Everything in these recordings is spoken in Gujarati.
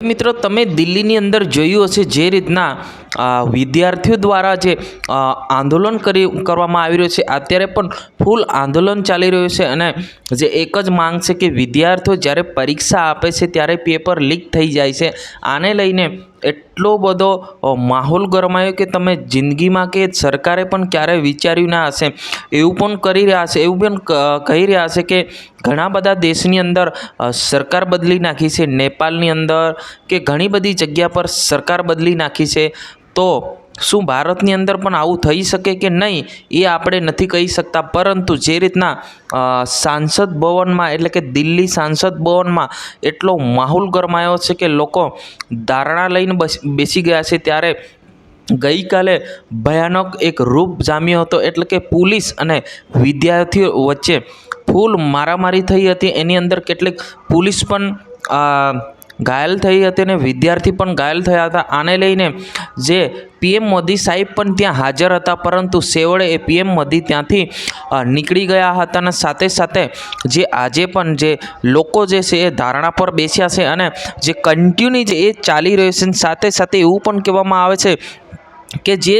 મિત્રો તમે દિલ્હીની અંદર જોયું હશે જે રીતના વિદ્યાર્થીઓ દ્વારા જે આંદોલન કરવામાં આવી રહ્યું છે, અત્યારે પણ ફૂલ આંદોલન ચાલી રહ્યું છે અને જે એક જ માંગ છે કે વિદ્યાર્થીઓ જ્યારે પરીક્ષા આપે છે ત્યારે પેપર લીક થઈ જાય છે। આને લઈને એટલો બધો માહોલ ગરમાયો કે તમે જિંદગીમાં કે સરકારે પણ ક્યારેય વિચાર્યું ના હશે। એવું પણ કરી રહ્યા છે, એવું પણ કહી રહ્યા છે કે ઘણા બધા દેશની અંદર સરકાર બદલી નાખી છે, નેપાળની અંદર કે ઘણી બધી જગ્યા પર સરકાર બદલી નાખી છે। તો શું ભારતની અંદર પણ આવું થઈ શકે કે નહીં એ આપણે નથી કહી શકતા, પરંતુ જે રીતના સાંસદ ભવનમાં એટલે કે દિલ્હી સાંસદ ભવનમાં એટલો માહોલ ગરમાયો છે કે લોકો ધારણા લઈને બેસી ગયા છે, ત્યારે ગઈકાલે ભયાનક એક રૂપ જામ્યો હતો, એટલે કે પોલીસ અને વિદ્યાર્થીઓ વચ્ચે ફૂલ મારામારી થઈ હતી। એની અંદર કેટલીક પોલીસ પણ ઘાયલ થઈ હતી અને વિદ્યાર્થી પણ ઘાયલ થયા હતા। આને લઈને જે પીએમ મોદી સાહેબ પણ ત્યાં હાજર હતા, પરંતુ છેવટે એ પીએમ મોદી ત્યાંથી નીકળી ગયા હતા અને સાથે સાથે જે આજે પણ જે લોકો જે છે એ ધારણા પર બેસ્યા છે અને જે કન્ટિન્યુ જે એ ચાલી રહ્યું છે। સાથે સાથે એવું પણ કહેવામાં આવે છે કે જે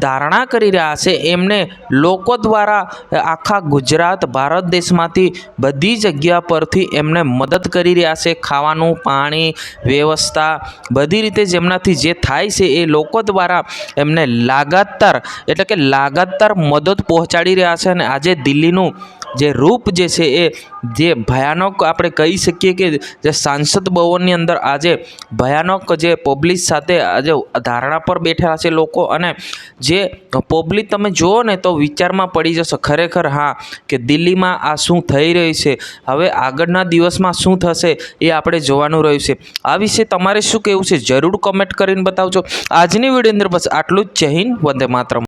ધારણા કરી રહ્યા છે એમને લોકો દ્વારા આખા ગુજરાત ભારત દેશમાંથી બધી જગ્યા પરથી એમને મદદ કરી રહ્યા છે, ખાવાનું, પાણી, વ્યવસ્થા બધી રીતે જેમનાથી જે થાય છે એ લોકો દ્વારા એમને લાગાતાર મદદ પહોંચાડી રહ્યા છે। અને આજે દિલ્હીનું જે રૂપ જે છે એ જે ભયાનક આપણે કહી શકીએ કે જે સાંસદ ભવનની અંદર આજે ભયાનક જે પબ્લિક સાથે આજે ધારણા પર બેઠેલા છે લોકો, અને જે પબ્લિક તમે જુઓ ને તો વિચારમાં પડી જશો ખરેખર હા કે દિલ્હીમાં આ શું થઈ રહ્યું છે, હવે આગળના દિવસમાં શું થશે એ આપણે જોવાનું રહ્યું છે। આ વિશે તમારે શું કહેવું છે જરૂર કમેન્ટ કરીને બતાવજો। આજની વિડીયો અંદર બસ આટલું જ। જય હિન્દ, વંદે માતરમ।